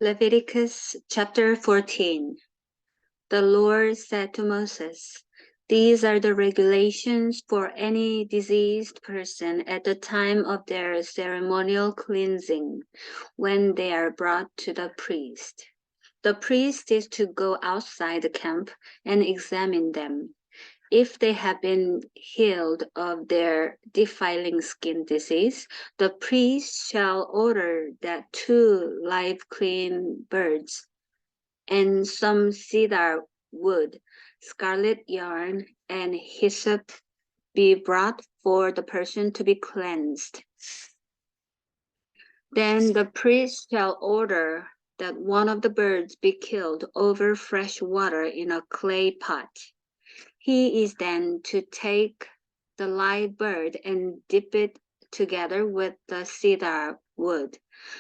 Leviticus chapter 14. The Lord said to Moses, "These are the regulations for any diseased person at the time of their ceremonial cleansing, when they are brought to the priest. The priest is to go outside the camp and examine them. If they have been healed of their defiling skin disease, the priest shall order that 2 live clean birds and some cedar wood, scarlet yarn, and hyssop be brought for the person to be cleansed. Then the priest shall order that one of the birds be killed over fresh water in a clay pot. He is then to take the live bird and dip it together with the cedar wood,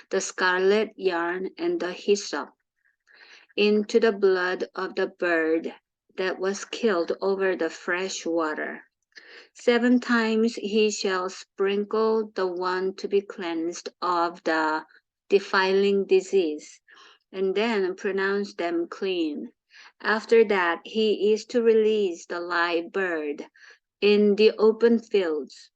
the scarlet yarn, and the hyssop into the blood of the bird that was killed over the fresh water. 7 times he shall sprinkle the one to be cleansed of the defiling disease, and then pronounce them clean. After that, he is to release the live bird in the open fields.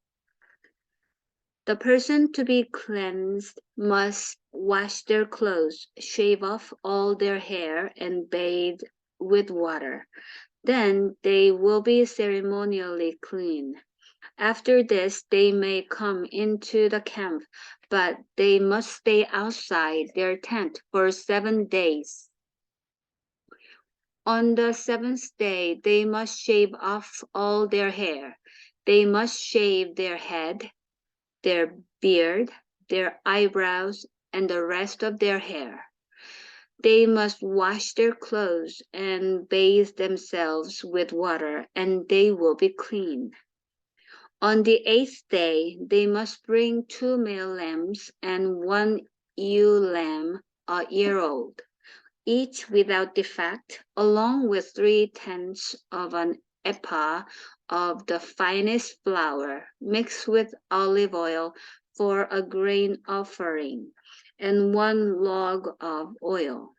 The person to be cleansed must wash their clothes, shave off all their hair, and bathe with water. Then they will be ceremonially clean. After this, they may come into the camp, but they must stay outside their tent for 7 days. On the 7th day, they must shave off all their hair. They must shave their head, their beard, their eyebrows, and the rest of their hair. They must wash their clothes and bathe themselves with water, and they will be clean. On the 8th day, they must bring 2 male lambs and 1 ewe lamb, a year old, each without defect, along with 3/10 of an ephah of the finest flour mixed with olive oil for a grain offering, and 1 log of oil.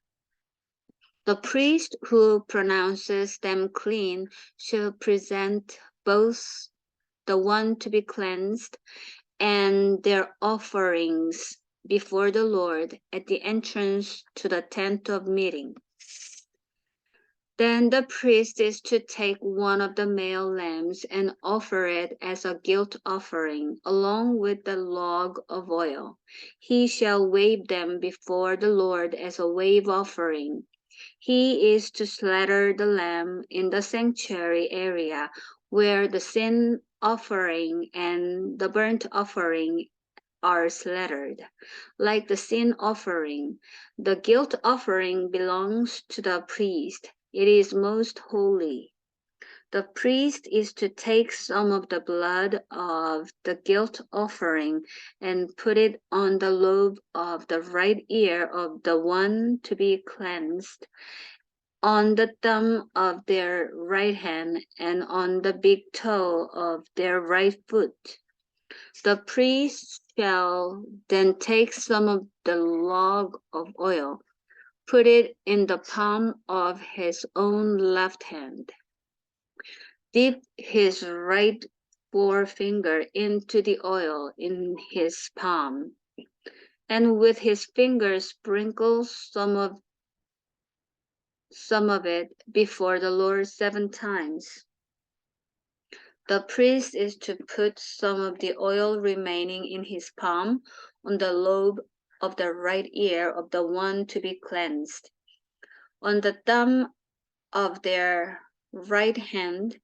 The priest who pronounces them clean shall present both the one to be cleansed and their offerings before the Lord at the entrance to the tent of meeting. Then the priest is to take one of the male lambs and offer it as a guilt offering, along with the log of oil. He shall wave them before the Lord as a wave offering. He is to slaughter the lamb in the sanctuary area where the sin offering and the burnt offering are slaughtered. Like the sin offering, the guilt offering belongs to the priest. It is most holy. The priest is to take some of the blood of the guilt offering and put it on the lobe of the right ear of the one to be cleansed, on the thumb of their right hand, and on the big toe of their right foot. The priest shall then take some of the log of oil, put it in the palm of his own left hand, dip his right forefinger into the oil in his palm, and with his fingers sprinkle some of it before the Lord 7 times. The priest is to put some of the oil remaining in his palm on the lobe of the right ear of the one to be cleansed, on the thumb of their right hand,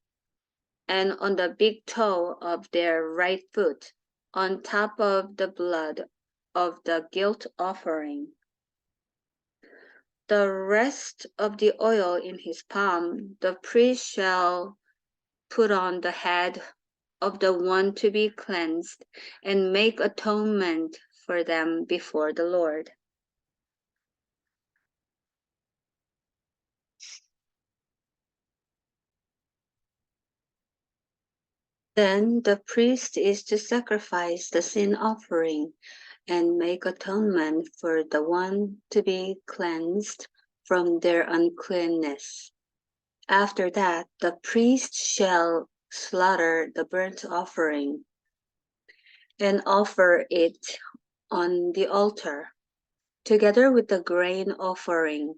and on the big toe of their right foot, on top of the blood of the guilt offering. The rest of the oil in his palm the priest shall put on the head of the one to be cleansed and make atonement for them before the Lord. Then the priest is to sacrifice the sin offering and make atonement for the one to be cleansed from their uncleanness. After that, the priest shall slaughter the burnt offering and offer it on the altar, together with the grain offering,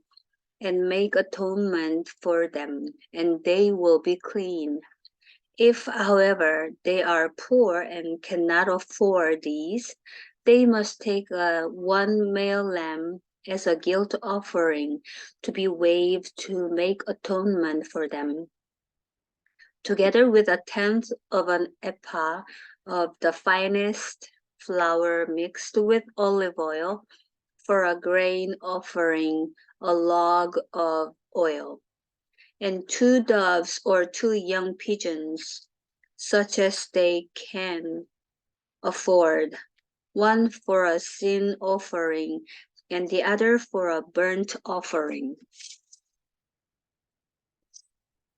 and make atonement for them, and they will be clean. If, however, they are poor and cannot afford these, they must take one male lamb as a guilt offering to be waved to make atonement for them, together with a tenth of an ephah of the finest flour mixed with olive oil for a grain offering, a log of oil, and 2 doves or 2 young pigeons, such as they can afford, one for a sin offering and the other for a burnt offering.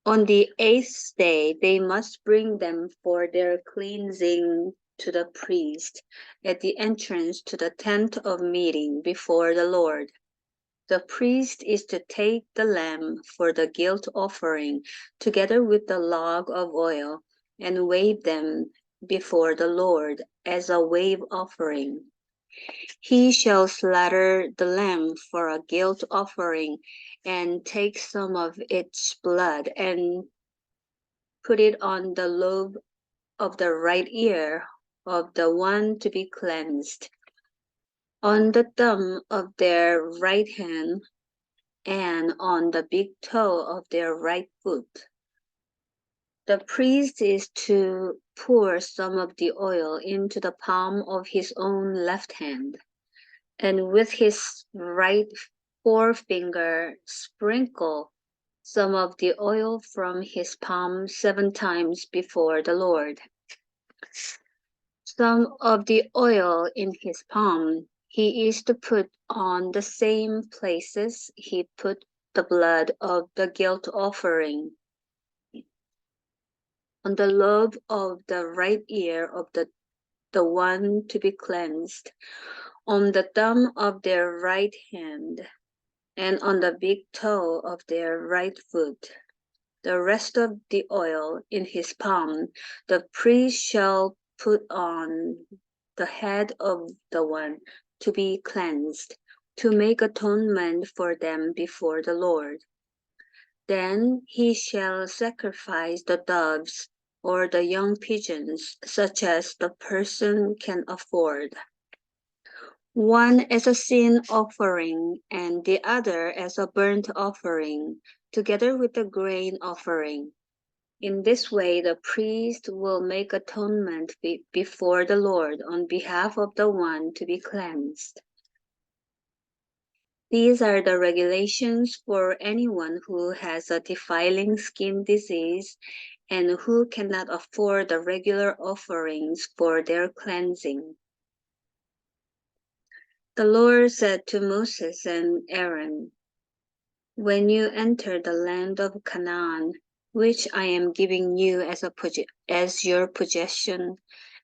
On the 8th day, they must bring them for their cleansing to the priest at the entrance to the tent of meeting before the Lord. The priest is to take the lamb for the guilt offering, together with the log of oil, and wave them before the Lord as a wave offering. He shall slaughter the lamb for a guilt offering, and take some of its blood and put it on the lobe of the right ear of the one to be cleansed, on the thumb of their right hand, and on the big toe of their right foot. The priest is to pour some of the oil into the palm of his own left hand, and with his right forefinger sprinkle some of the oil from his palm 7 times before the Lord. Some of the oil in his palm he is to put on the same places he put the blood of the guilt offering, on the lobe of the right ear of the one to be cleansed, on the thumb of their right hand, and on the big toe of their right foot. The rest of the oil in his palm the priest shall put on the head of the one to be cleansed, to make atonement for them before the Lord. Then he shall sacrifice the doves or the young pigeons, such as the person can afford, one as a sin offering and the other as a burnt offering, together with the grain offering. In this way, the priest will make atonement before the Lord on behalf of the one to be cleansed. These are the regulations for anyone who has a defiling skin disease and who cannot afford the regular offerings for their cleansing. The Lord said to Moses and Aaron, "When you enter the land of Canaan, which I am giving you as your possession,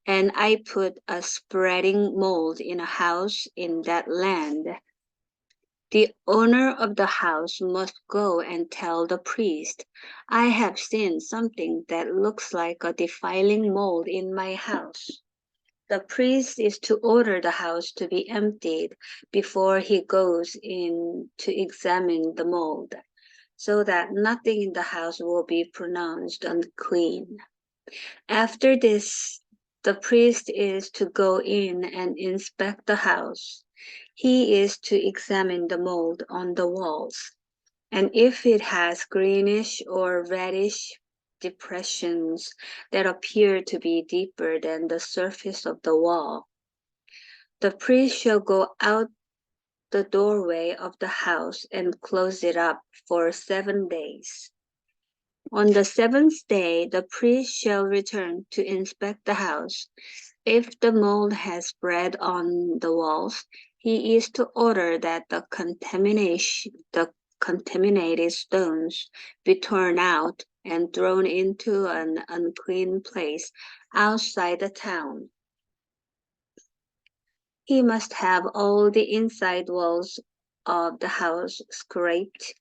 and I put a spreading mold in a house in that land, the owner of the house must go and tell the priest, 'I have seen something that looks like a defiling mold in my house.' The priest is to order the house to be emptied before he goes in to examine the mold, so that nothing in the house will be pronounced unclean. After this, the priest is to go in and inspect the house. He is to examine the mold on the walls, and if it has greenish or reddish depressions that appear to be deeper than the surface of the wall, the priest shall go out the doorway of the house and close it up for 7 days. On the 7th day, the priest shall return to inspect the house. If the mold has spread on the walls, he is to order that the contaminated stones be torn out and thrown into an unclean place outside the town. He must have all the inside walls of the house scraped,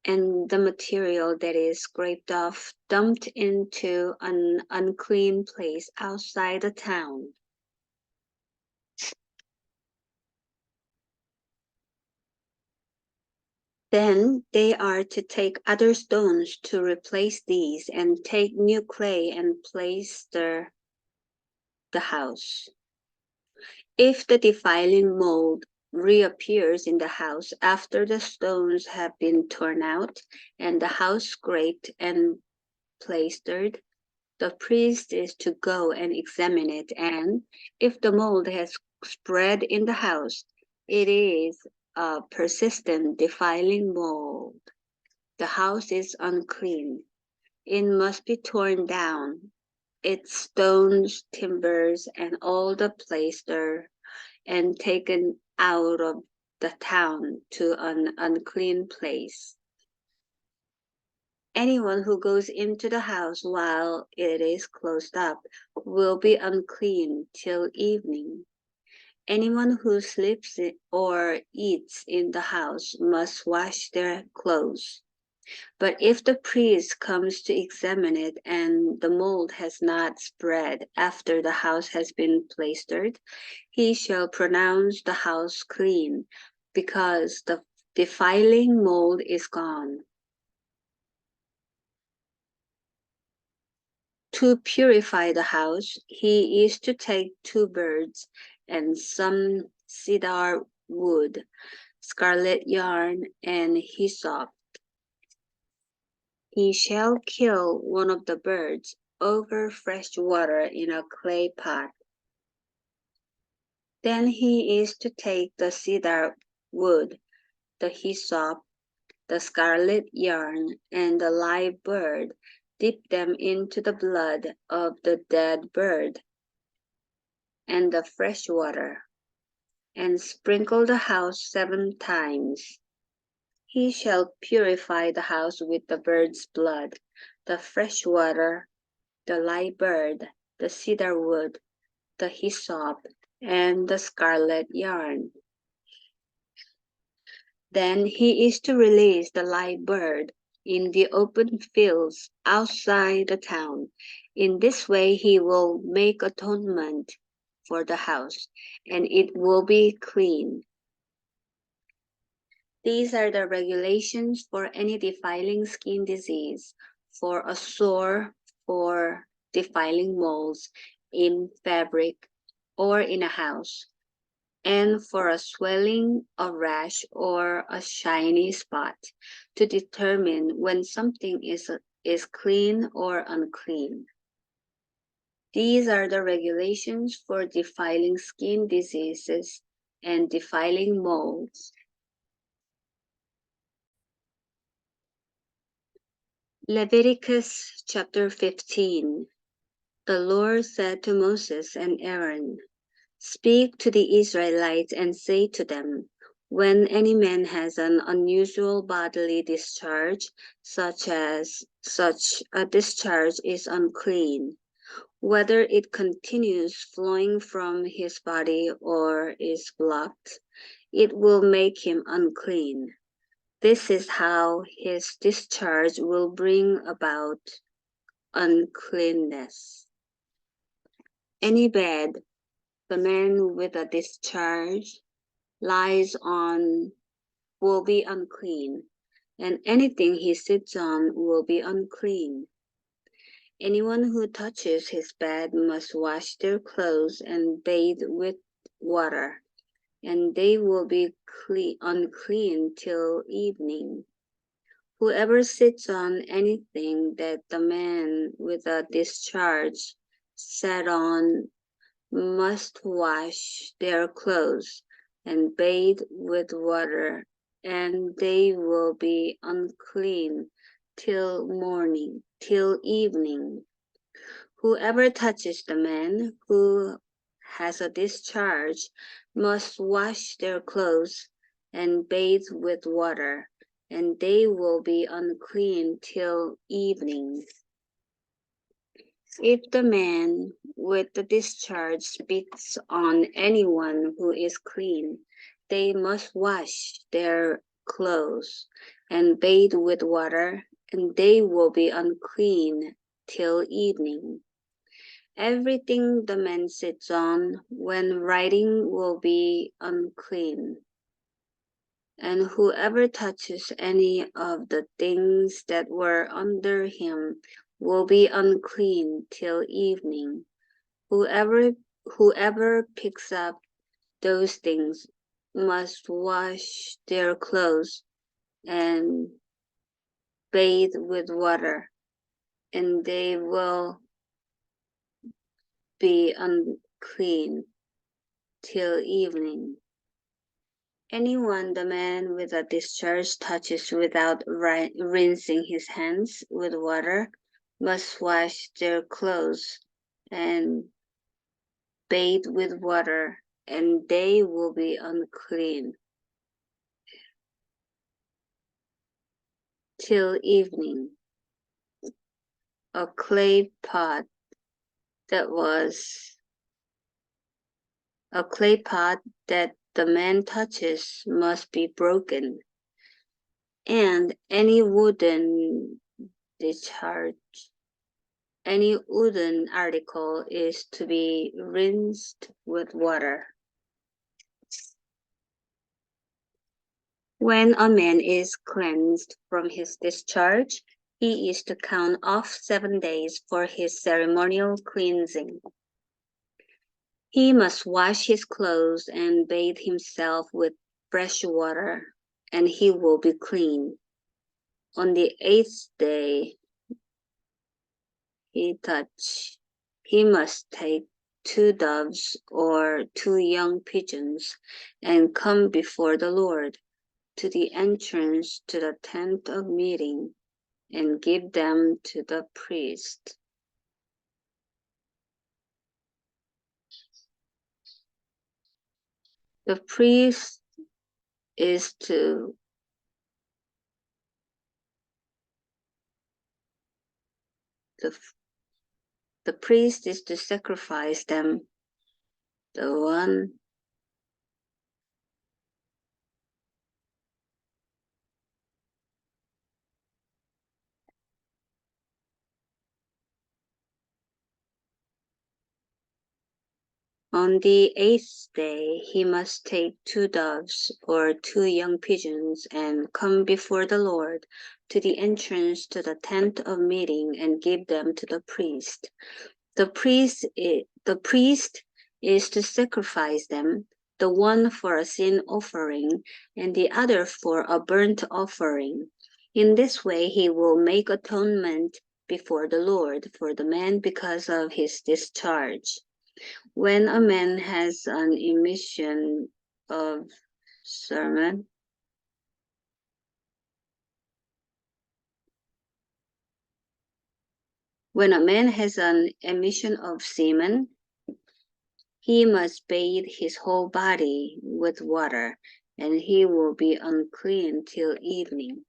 and the material that is scraped off dumped into an unclean place outside the town. Then they are to take other stones to replace these, and take new clay and plaster the house. If the defiling mold reappears in the house after the stones have been torn out and the house scraped and plastered, the priest is to go and examine it, and if the mold has spread in the house, it is a persistent defiling mold. The house is unclean. It must be torn down, its stones, timbers, and all the plaster, and taken out of the town to an unclean place. Anyone who goes into the house while it is closed up will be unclean till evening. Anyone who sleeps or eats in the house must wash their clothes. But if the priest comes to examine it and the mold has not spread after the house has been plastered, he shall pronounce the house clean, because the defiling mold is gone. To purify the house, he is to take 2 birds and some cedar wood, scarlet yarn, and hyssop. He shall kill one of the birds over fresh water in a clay pot. Then he is to take the cedar wood, the hyssop, the scarlet yarn, and the live bird, dip them into the blood of the dead bird and the fresh water, and sprinkle the house 7 times. He shall purify the house with the bird's blood, the fresh water, the live bird, the cedar wood, the hyssop, and the scarlet yarn. Then he is to release the live bird in the open fields outside the town. In this way he will make atonement for the house, and it will be clean. These are the regulations for any defiling skin disease, for a sore, for defiling molds in fabric or in a house, and for a swelling, a rash, or a shiny spot, to determine when something is clean or unclean. These are the regulations for defiling skin diseases and defiling molds. Leviticus chapter 15. The Lord said to Moses and Aaron, "Speak to the Israelites and say to them, when any man has an unusual bodily discharge, such a discharge is unclean, whether it continues flowing from his body or is blocked, it will make him unclean. This is how his discharge will bring about uncleanness. Any bed the man with a discharge lies on will be unclean, and anything he sits on will be unclean. Anyone who touches his bed must wash their clothes and bathe with water, and they will be unclean till evening. Whoever sits on anything that the man with a discharge sat on must wash their clothes and bathe with water, and they will be unclean till morning, till evening. Whoever touches the man who has a discharge must wash their clothes and bathe with water, and they will be unclean till evening. If the man with the discharge spits on anyone who is clean, they must wash their clothes and bathe with water, and they will be unclean till evening. Everything the man sits on when writing will be unclean. And whoever touches any of the things that were under him will be unclean till evening. Whoever picks up those things must wash their clothes and bathe with water, and they will be unclean till evening. Anyone the man with a discharge touches without rinsing his hands with water must wash their clothes and bathe with water, and they will be unclean till evening. A clay pot that was a clay pot that the man touches must be broken, and discharge any wooden article is to be rinsed with water. When a man is cleansed from his discharge, he is to count off 7 days for his ceremonial cleansing. He must wash his clothes and bathe himself with fresh water, and he will be clean. On the 8th day, he must take 2 doves or 2 young pigeons and come before the Lord to the entrance to the tent of meeting and give them to the priest. The priest is to the priest is to sacrifice them. The one on the 8th day, he must take 2 doves or 2 young pigeons and come before the Lord to the entrance to the tent of meeting and give them to the priest. The priest is to sacrifice them, the one for a sin offering and the other for a burnt offering. In this way, he will make atonement before the Lord for the man because of his discharge. When a man has an emission of semen, when a man has an emission of semen, he must bathe his whole body with water, and he will be unclean till evening.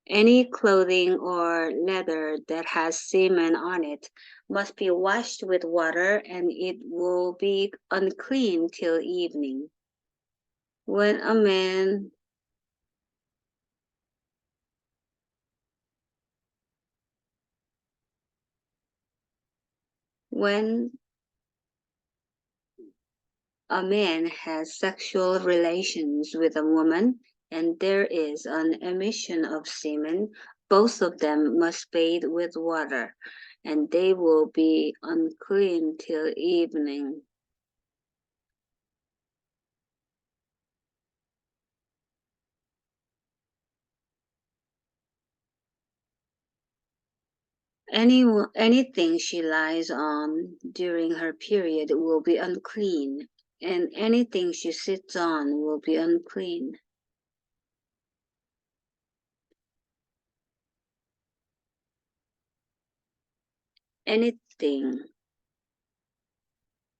Any clothing or leather that has semen on it must be washed with water, and it will be unclean till evening. When a man when a man has sexual relations with a woman and there is an emission of semen, both of them must bathe with water, and they will be unclean till evening. Anything she lies on during her period will be unclean, and anything she sits on will be unclean.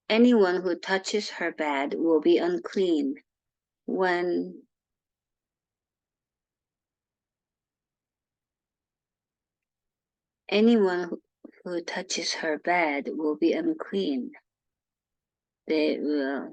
Anyone who touches her bed will be unclean. When Anyone who touches her bed will be unclean. They will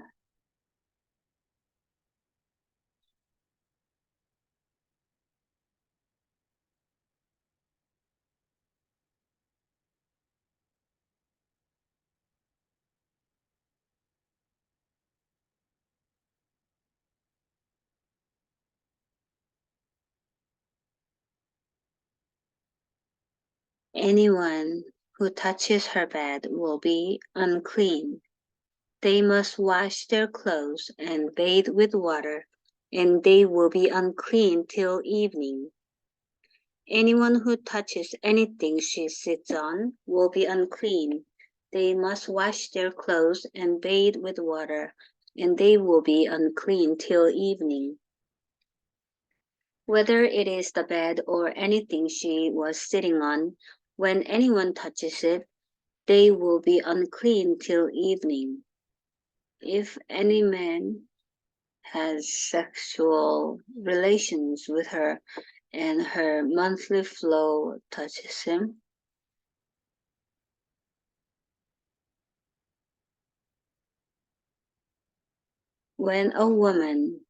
Anyone who touches her bed will be unclean. They must wash their clothes and bathe with water, and they will be unclean till evening. Anyone who touches anything she sits on will be unclean. They must wash their clothes and bathe with water, and they will be unclean till evening. Whether it is the bed or anything she was sitting on, when anyone touches it, they will be unclean till evening. If any man has sexual relations with her and her monthly flow touches him, when a woman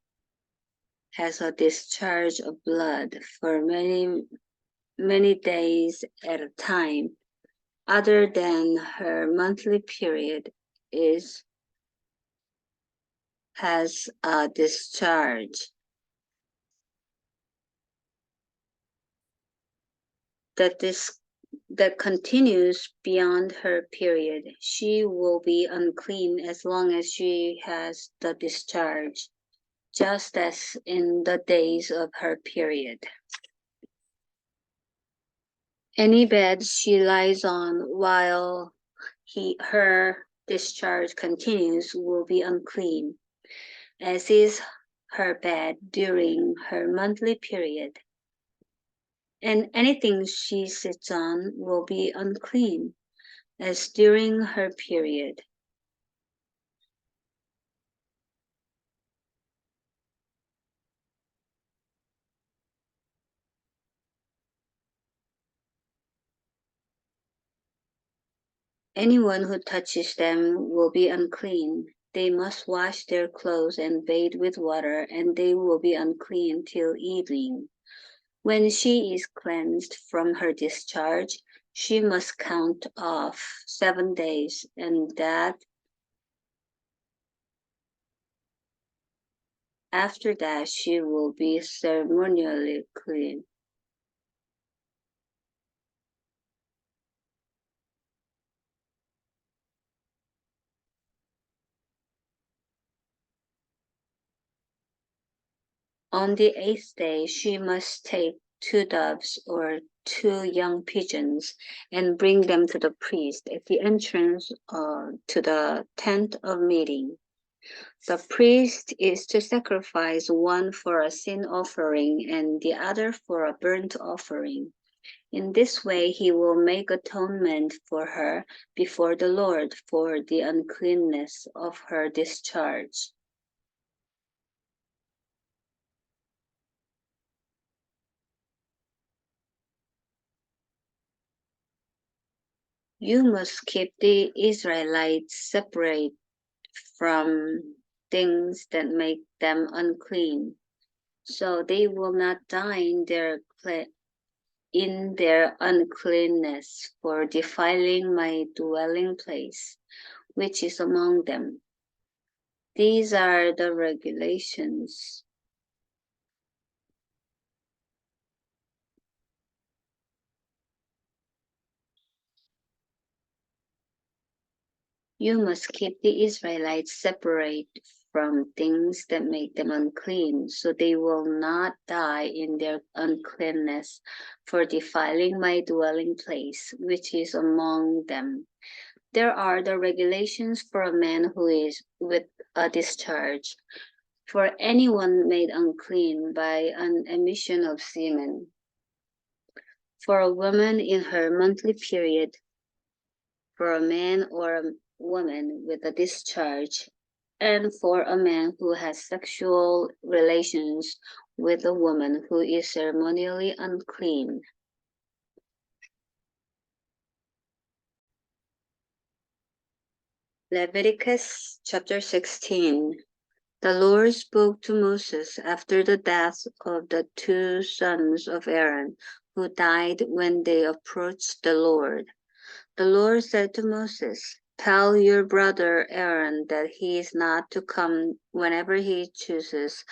has a discharge of blood for many days at a time, other than her monthly period, is has a discharge that this that continues beyond her period, she will be unclean as long as she has the discharge, just as in the days of her period. Any bed she lies on while her discharge continues will be unclean, as is her bed during her monthly period. And anything she sits on will be unclean, as during her period. Anyone who touches them will be unclean. They must wash their clothes and bathe with water, and they will be unclean till evening. When she is cleansed from her discharge, she must count off 7 days, and that after that she will be ceremonially clean. On the 8th day, she must take 2 doves or 2 young pigeons and bring them to the priest at the entrance to the tent of meeting. The priest is to sacrifice one for a sin offering and the other for a burnt offering. In this way, he will make atonement for her before the Lord for the uncleanness of her discharge. You must keep the Israelites separate from things that make them unclean, so they will not die in their uncleanness for defiling my dwelling place, which is among them. These are the regulations. You must keep the Israelites separate from things that make them unclean, so they will not die in their uncleanness for defiling my dwelling place, which is among them. There are the regulations for a man who is with a discharge, for anyone made unclean by an emission of semen, for a woman in her monthly period, for a man or a woman with a discharge, and for a man who has sexual relations with a woman who is ceremonially unclean. Leviticus chapter 16. The Lord spoke to Moses after the death of the two sons of Aaron, who died when they approached the Lord. The Lord said to Moses, "Tell your brother Aaron that he is not to come whenever he chooses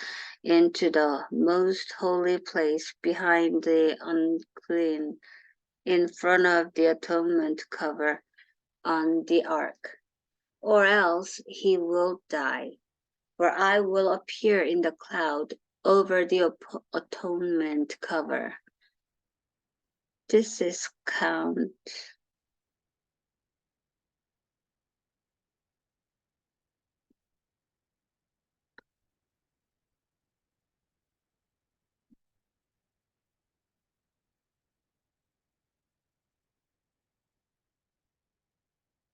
into the most holy place behind the unclean, in front of the atonement cover on the ark, or else he will die. For I will appear in the cloud over the atonement cover." This is count.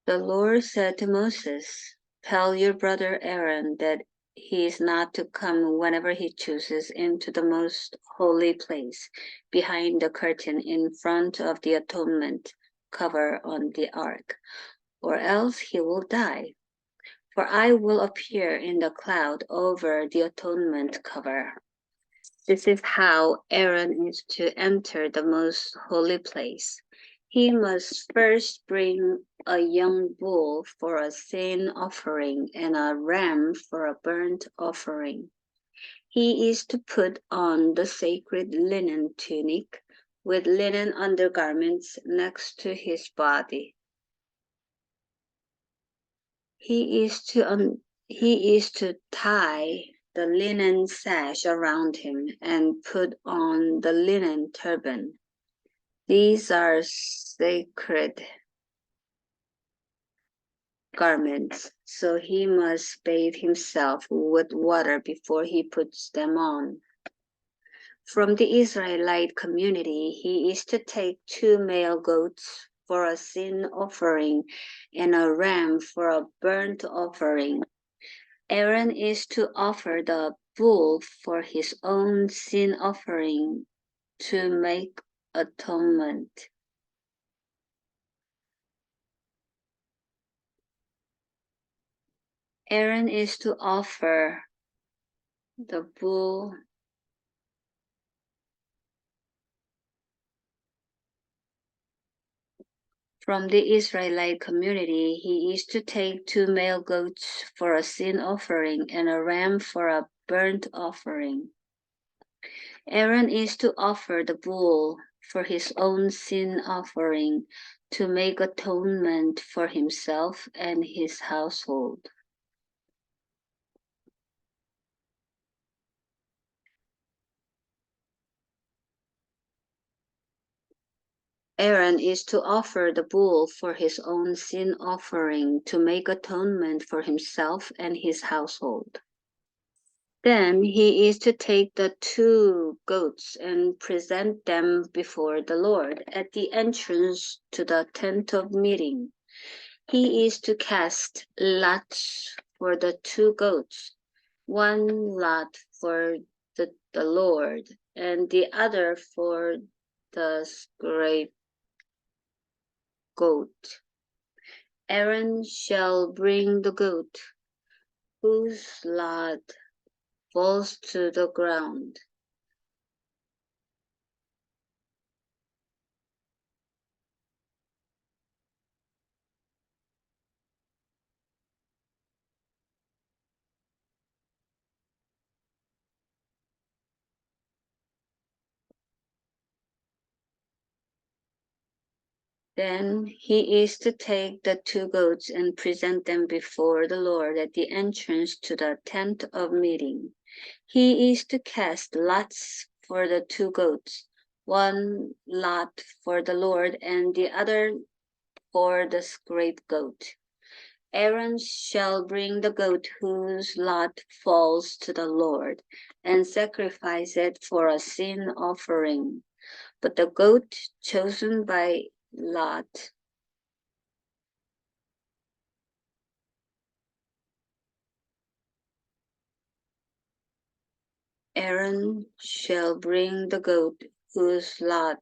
The Lord said to Moses, "Tell your brother Aaron that he is not to come whenever he chooses into the most holy place behind the curtain in front of the atonement cover on the ark, or else he will die. For I will appear in the cloud over the atonement cover." This is how Aaron is to enter the most holy place. He must first bring a young bull for a sin offering and a ram for a burnt offering. He is to put on the sacred linen tunic with linen undergarments next to his body. He is to tie the linen sash around him and put on the linen turban. These are sacred garments, so he must bathe himself with water before he puts them on. From the Israelite community, he is to take 2 male goats for a sin offering and a ram for a burnt offering. Aaron is to offer the bull for his own sin offering to make atonement. Aaron is to offer the bull from the Israelite community. He is to take 2 male goats for a sin offering and a ram for a burnt offering. Aaron is to offer the bull for his own sin offering to make atonement for himself and his household. Aaron is to offer the bull for his own sin offering to make atonement for himself and his household. Then he is to take the 2 goats and present them before the Lord at the entrance to the tent of meeting. He is to cast lots for the 2 goats, one lot for the Lord and the other for the scapegoat. Aaron shall bring the goat whose lot falls to the ground. Then he is to take the 2 goats and present them before the Lord at the entrance to the tent of meeting. He is to cast lots for the 2 goats, one lot for the Lord and the other for the scapegoat. Aaron shall bring the goat whose lot falls to the Lord and sacrifice it for a sin offering. But the goat chosen by lot Aaron shall bring the goat whose lot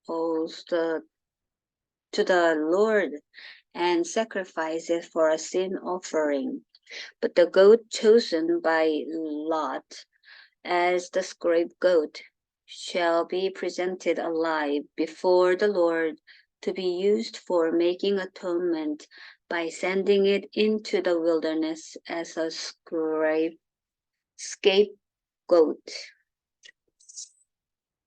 falls to the Lord and sacrifice it for a sin offering. But the goat chosen by Lot as the scapegoat shall be presented alive before the Lord to be used for making atonement by sending it into the wilderness as a scapegoat.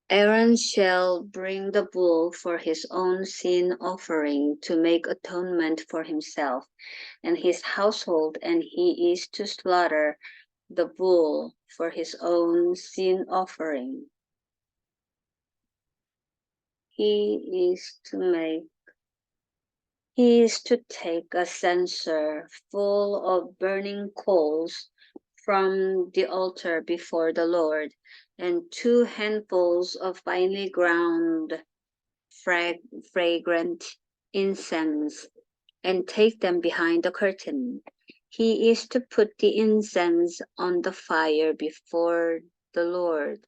Aaron shall bring the bull for his own sin offering to make atonement for himself and his household, and he is to slaughter the bull for his own sin offering. He is to take a censer full of burning coals from the altar before the Lord, and 2 handfuls of finely ground fragrant incense, and take them behind the curtain. He is to put the incense on the fire before the Lord,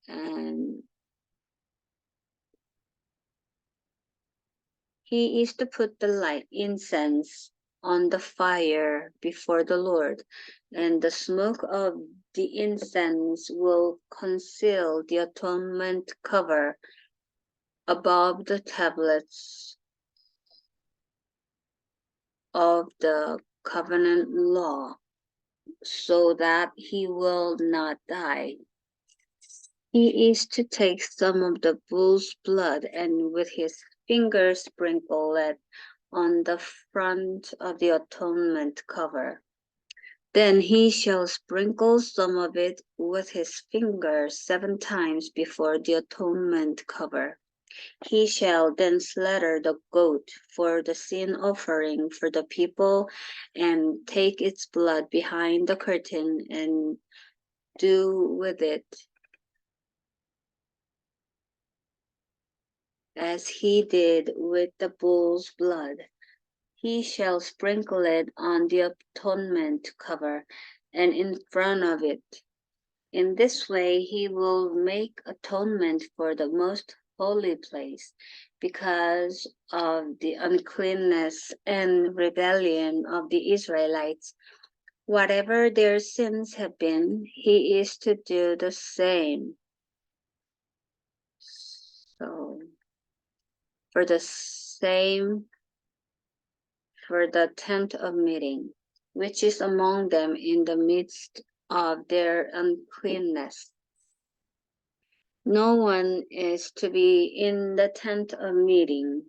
and he is to put the light incense on the fire before the Lord, and the smoke of the incense will conceal the atonement cover above the tablets of the covenant law, so that he will not die. He is to take some of the bull's blood and with his finger sprinkle it on the front of the atonement cover. Then he shall sprinkle some of it with his finger 7 times before the atonement cover. He shall then slaughter the goat for the sin offering for the people, and take its blood behind the curtain and do with it as he did with the bull's blood. He shall sprinkle it on the atonement cover and in front of it. In this way he will make atonement for the most holy place because of the uncleanness and rebellion of the Israelites. Whatever their sins have been, he is to do the same. So, for the tent of meeting, which is among them in the midst of their uncleanness. No one is to be in the tent of meeting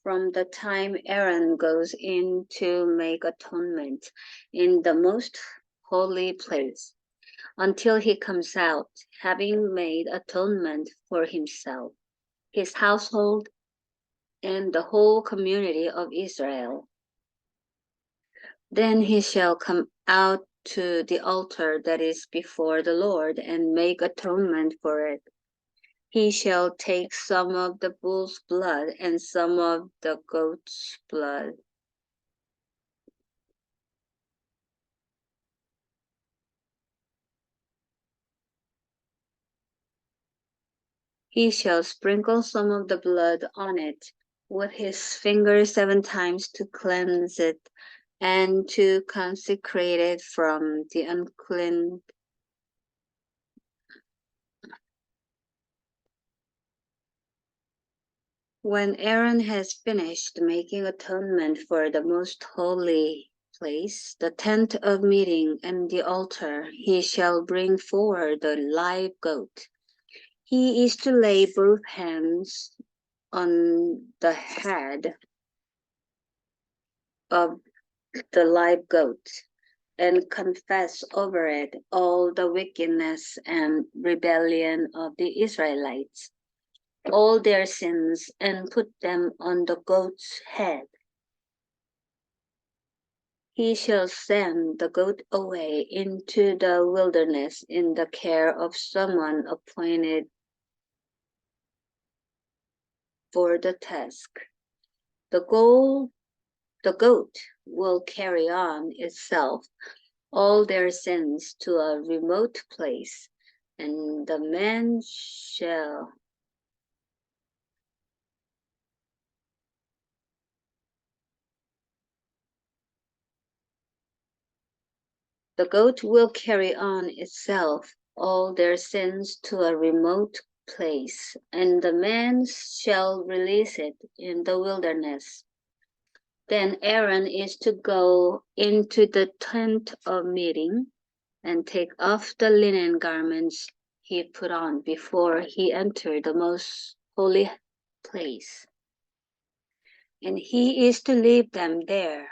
from the time Aaron goes in to make atonement in the most holy place until he comes out, having made atonement for himself, his household, and the whole community of Israel. Then he shall come out to the altar that is before the Lord and make atonement for it. He shall take some of the bull's blood and some of the goat's blood. He shall sprinkle some of the blood on it with his finger 7 times to cleanse it and to consecrate it from the unclean. When Aaron has finished making atonement for the most holy place, the tent of meeting and the altar, he shall bring forward the live goat. He is to lay both hands on the head of the live goat and confess over it all the wickedness and rebellion of the Israelites, all their sins, and put them on the goat's head. He shall send the goat away into the wilderness in the care of someone appointed for the task. The goat will carry on itself all their sins to a remote place, and the man shall . The goat will carry on itself all their sins to a remote place, and the man shall release it in the wilderness. Then Aaron is to go into the tent of meeting and take off the linen garments he put on before he entered the most holy place. And he is to leave them there.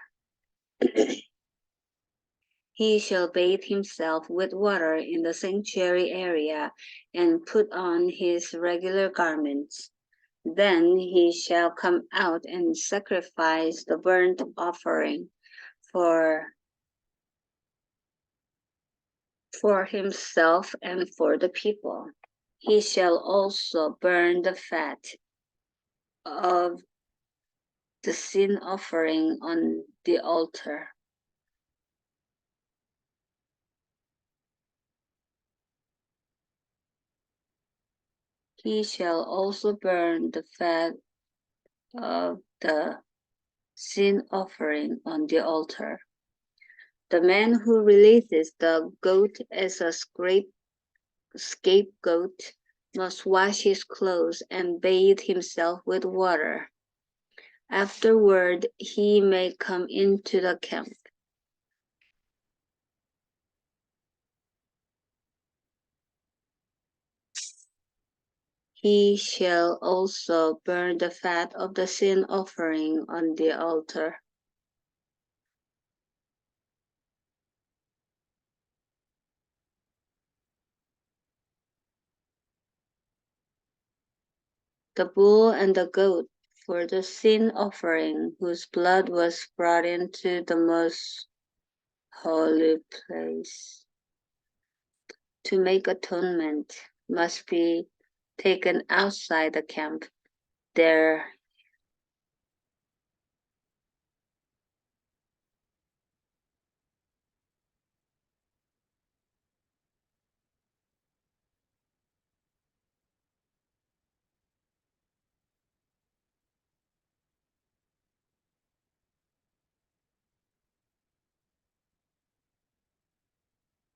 He shall bathe himself with water in the sanctuary area and put on his regular garments. Then he shall come out and sacrifice the burnt offering for himself and for the people. He shall also burn the fat of the sin offering on the altar. He shall also burn the fat of the sin offering on the altar. The man who releases the goat as a scapegoat must wash his clothes and bathe himself with water. Afterward, he may come into the camp. He shall also burn the fat of the sin offering on the altar. The bull and the goat for the sin offering, whose blood was brought into the most holy place to make atonement, must be taken outside the camp. There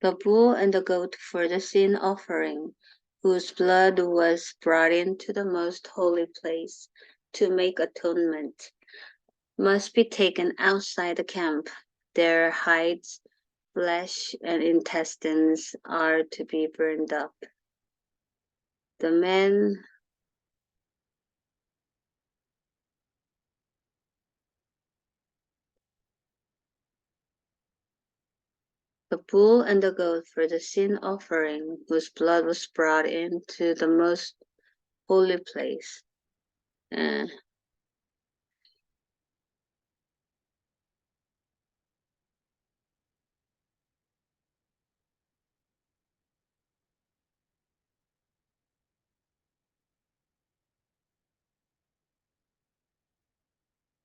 the bull and the goat for the sin offering, whose blood was brought into the most holy place to make atonement, must be taken outside the camp. Their hides, flesh, and intestines are to be burned up. The man The bull and the goat for the sin offering, whose blood was brought into the most holy place. Uh,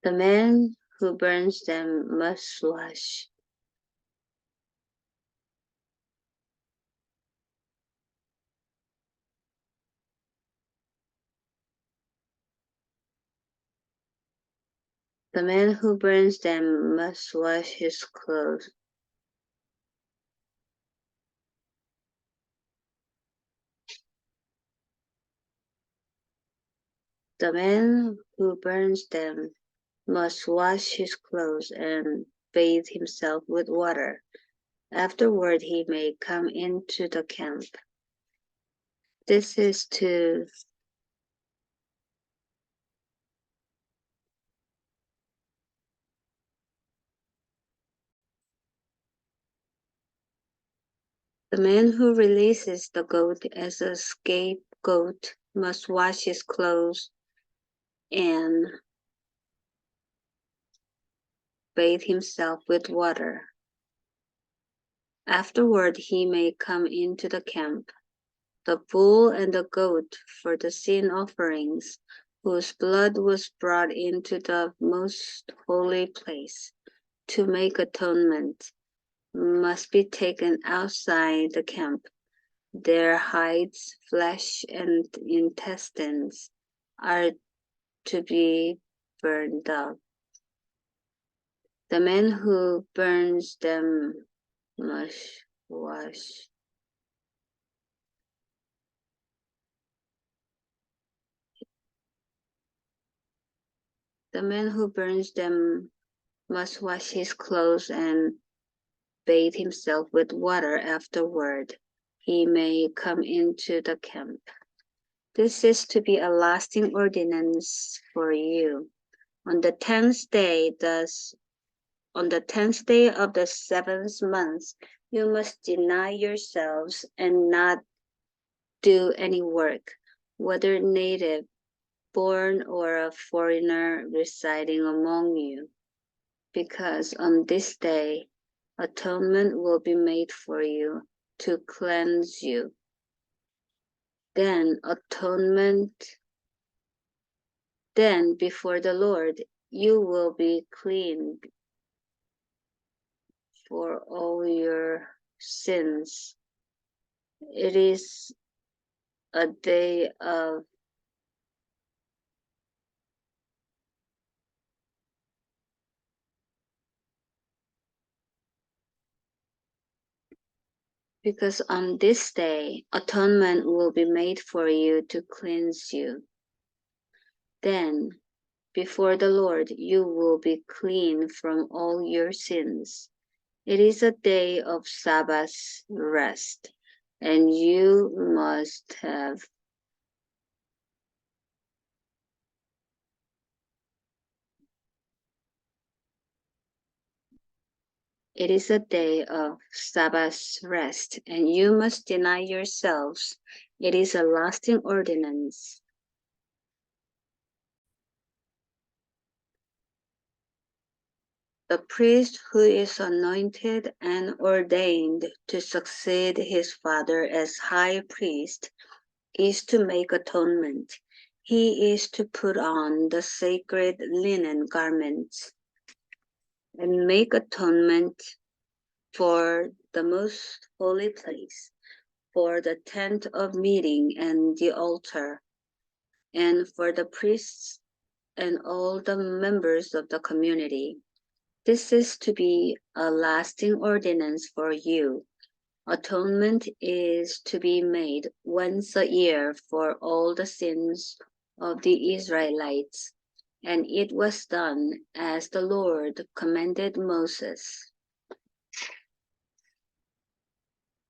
the man who burns them must wash. The man who burns them must wash his clothes. The man who burns them must wash his clothes and bathe himself with water. Afterward, he may come into the camp. This is to the man who releases the goat as a scapegoat must wash his clothes and bathe himself with water. Afterward, he may come into the camp. The bull and the goat for the sin offerings, whose blood was brought into the most holy place to make atonement, must be taken outside the camp. Their hides, flesh, and intestines are to be burned up. The man who burns them must wash. The man who burns them must wash his clothes and bathe himself with water afterward. He may come into the camp. This is to be a lasting ordinance for you. On the 10th day, on the 10th day of the 7th month, you must deny yourselves and not do any work, whether native, born, or a foreigner residing among you, because on this day atonement will be made for you to cleanse you. Then before the Lord you will be clean for all your sins. It is a day of because on this day atonement will be made for you to cleanse you. Then before the Lord you will be clean from all your sins. It is a day of Sabbath rest, and you must have It is a day of Sabbath rest, and you must deny yourselves. It is a lasting ordinance. The priest who is anointed and ordained to succeed his father as high priest is to make atonement. He is to put on the sacred linen garments and make atonement for the most holy place, for the tent of meeting and the altar, and for the priests and all the members of the community. This is to be a lasting ordinance for you. Atonement is to be made once a year for all the sins of the Israelites, and it was done as the Lord commanded Moses.